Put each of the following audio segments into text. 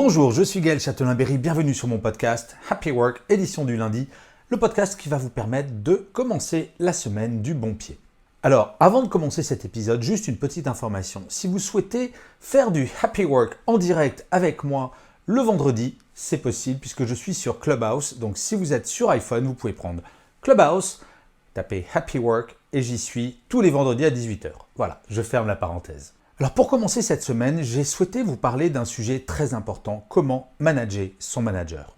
Bonjour, je suis Gaël Châtelain-Berry, bienvenue sur mon podcast Happy Work, édition du lundi, le podcast qui va vous permettre de commencer la semaine du bon pied. Alors, avant de commencer cet épisode, juste une petite information. Si vous souhaitez faire du Happy Work en direct avec moi le vendredi, c'est possible puisque je suis sur Clubhouse. Donc, si vous êtes sur iPhone, vous pouvez prendre Clubhouse, taper Happy Work et j'y suis tous les vendredis à 18h. Voilà, je ferme la parenthèse. Alors pour commencer cette semaine, j'ai souhaité vous parler d'un sujet très important, comment manager son manager.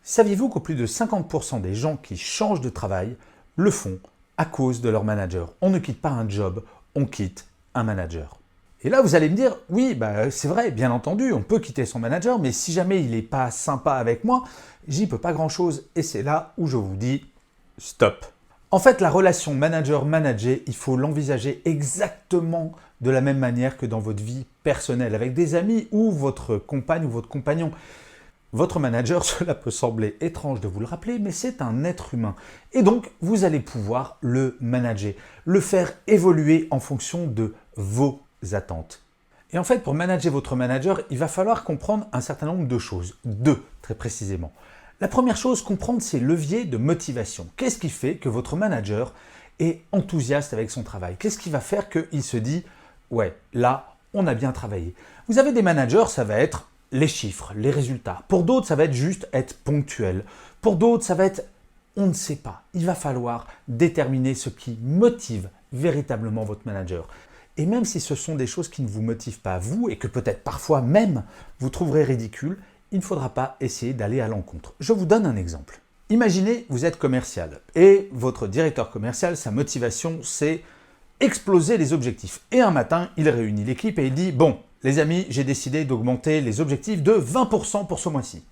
Saviez-vous qu'au plus de 50% des gens qui changent de travail le font à cause de leur manager? On ne quitte pas un job, on quitte un manager. Et là vous allez me dire, oui, c'est vrai, bien entendu, on peut quitter son manager, mais si jamais il n'est pas sympa avec moi, j'y peux pas grand-chose. Et c'est là où je vous dis, stop. En fait, la relation manager-manager, il faut l'envisager exactement de la même manière que dans votre vie personnelle, avec des amis ou votre compagne ou votre compagnon. Votre manager, cela peut sembler étrange de vous le rappeler, mais c'est un être humain. Et donc, vous allez pouvoir le manager, le faire évoluer en fonction de vos attentes. Et en fait, pour manager votre manager, il va falloir comprendre un certain nombre de choses. Deux, très précisément. La première chose, comprendre ses leviers de motivation. Qu'est-ce qui fait que votre manager est enthousiaste avec son travail? Qu'est-ce qui va faire qu'il se dit « ouais, là, on a bien travaillé ». Vous avez des managers, ça va être les chiffres, les résultats. Pour d'autres, ça va être juste être ponctuel. Pour d'autres, ça va être on ne sait pas. Il va falloir déterminer ce qui motive véritablement votre manager. Et même si ce sont des choses qui ne vous motivent pas vous et que peut-être parfois même vous trouverez ridicules, il ne faudra pas essayer d'aller à l'encontre. Je vous donne un exemple. Imaginez, vous êtes commercial et votre directeur commercial, sa motivation, c'est exploser les objectifs. Et un matin, il réunit l'équipe et il dit « Bon, les amis, j'ai décidé d'augmenter les objectifs de 20% pour ce mois-ci. »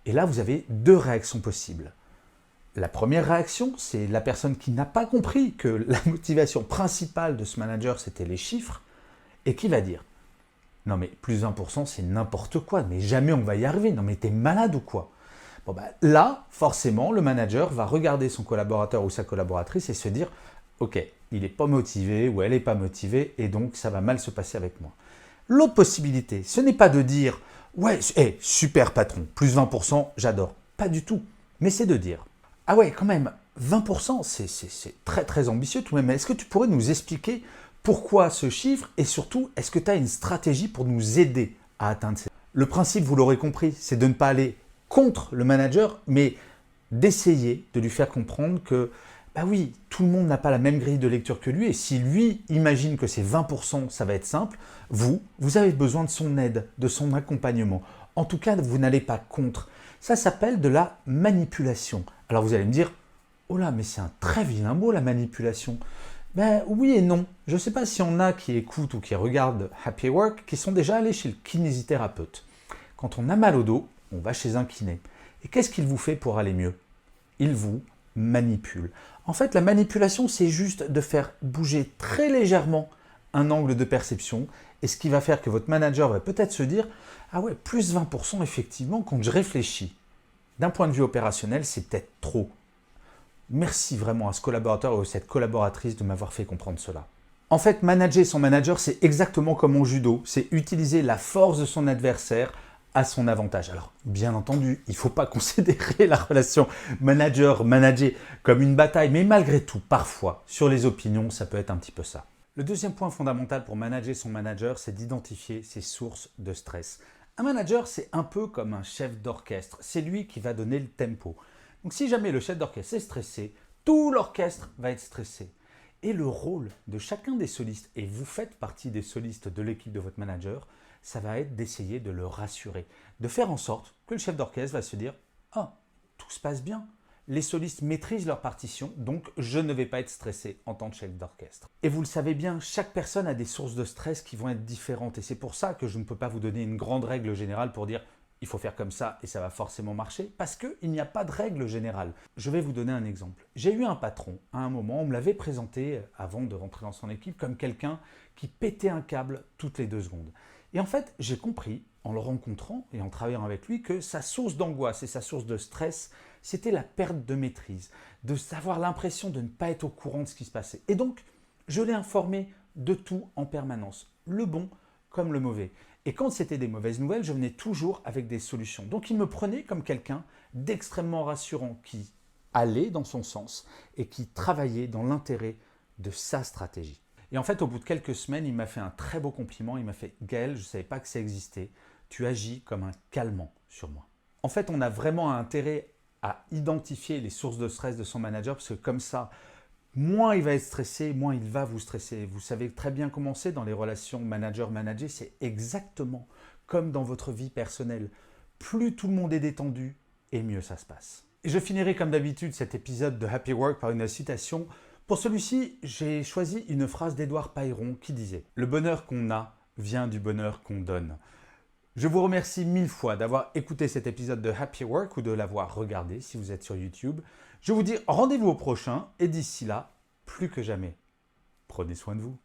Et là, vous avez deux réactions possibles. La première réaction, c'est la personne qui n'a pas compris que la motivation principale de ce manager, c'était les chiffres et qui va dire non mais plus 20% c'est n'importe quoi, mais jamais on va y arriver, non mais t'es malade ou quoi? Bon là, forcément, le manager va regarder son collaborateur ou sa collaboratrice et se dire ok, il n'est pas motivé ou elle n'est pas motivée et donc ça va mal se passer avec moi. L'autre possibilité, ce n'est pas de dire ouais, super patron, plus 20%, j'adore. Pas du tout, mais c'est de dire ah ouais, quand même, 20%, c'est très très ambitieux tout de même. Est-ce que tu pourrais nous expliquer pourquoi ce chiffre et surtout, est-ce que tu as une stratégie pour nous aider à atteindre ces... Le principe, vous l'aurez compris, c'est de ne pas aller contre le manager, mais d'essayer de lui faire comprendre que, bah oui, tout le monde n'a pas la même grille de lecture que lui et si lui imagine que c'est 20%, ça va être simple, vous avez besoin de son aide, de son accompagnement. En tout cas, vous n'allez pas contre. Ça s'appelle de la manipulation. Alors vous allez me dire, oh là, mais c'est un très vilain mot, la manipulation. Ben oui et non. Je ne sais pas si on a qui écoutent ou qui regardent Happy Work qui sont déjà allés chez le kinésithérapeute. Quand on a mal au dos, on va chez un kiné. Et qu'est-ce qu'il vous fait pour aller mieux? Il vous manipule. En fait, la manipulation, c'est juste de faire bouger très légèrement un angle de perception et ce qui va faire que votre manager va peut-être se dire « Ah ouais, plus 20% effectivement, quand je réfléchis. D'un point de vue opérationnel, c'est peut-être trop. » Merci vraiment à ce collaborateur ou à cette collaboratrice de m'avoir fait comprendre cela. En fait, manager son manager, c'est exactement comme en judo. C'est utiliser la force de son adversaire à son avantage. Alors, bien entendu, il ne faut pas considérer la relation manager-manager comme une bataille, mais malgré tout, parfois, sur les opinions, ça peut être un petit peu ça. Le deuxième point fondamental pour manager son manager, c'est d'identifier ses sources de stress. Un manager, c'est un peu comme un chef d'orchestre. C'est lui qui va donner le tempo. Donc si jamais le chef d'orchestre est stressé, tout l'orchestre va être stressé. Et le rôle de chacun des solistes, et vous faites partie des solistes de l'équipe de votre manager, ça va être d'essayer de le rassurer, de faire en sorte que le chef d'orchestre va se dire « Ah, tout se passe bien, les solistes maîtrisent leur partition, donc je ne vais pas être stressé en tant que chef d'orchestre. » Et vous le savez bien, chaque personne a des sources de stress qui vont être différentes et c'est pour ça que je ne peux pas vous donner une grande règle générale pour dire il faut faire comme ça et ça va forcément marcher parce qu'il n'y a pas de règle générale. Je vais vous donner un exemple. J'ai eu un patron, à un moment, on me l'avait présenté avant de rentrer dans son équipe comme quelqu'un qui pétait un câble toutes les 2 secondes. Et en fait, j'ai compris en le rencontrant et en travaillant avec lui que sa source d'angoisse et sa source de stress, c'était la perte de maîtrise, de avoir l'impression de ne pas être au courant de ce qui se passait. Et donc, je l'ai informé de tout en permanence, le bon comme le mauvais. Et quand c'était des mauvaises nouvelles, je venais toujours avec des solutions. Donc il me prenait comme quelqu'un d'extrêmement rassurant qui allait dans son sens et qui travaillait dans l'intérêt de sa stratégie. Et en fait, au bout de quelques semaines, il m'a fait un très beau compliment. Il m'a fait « Gaël, je ne savais pas que ça existait. Tu agis comme un calmant sur moi. » En fait, on a vraiment intérêt à identifier les sources de stress de son manager parce que comme ça, moins il va être stressé, moins il va vous stresser. Vous savez très bien comment c'est dans les relations manager-manager. C'est exactement comme dans votre vie personnelle. Plus tout le monde est détendu, et mieux ça se passe. Et je finirai comme d'habitude cet épisode de Happy Work par une citation. Pour celui-ci, j'ai choisi une phrase d'Édouard Peyron qui disait « Le bonheur qu'on a vient du bonheur qu'on donne ». Je vous remercie 1000 fois d'avoir écouté cet épisode de Happy Work ou de l'avoir regardé si vous êtes sur YouTube. Je vous dis rendez-vous au prochain et d'ici là, plus que jamais, prenez soin de vous.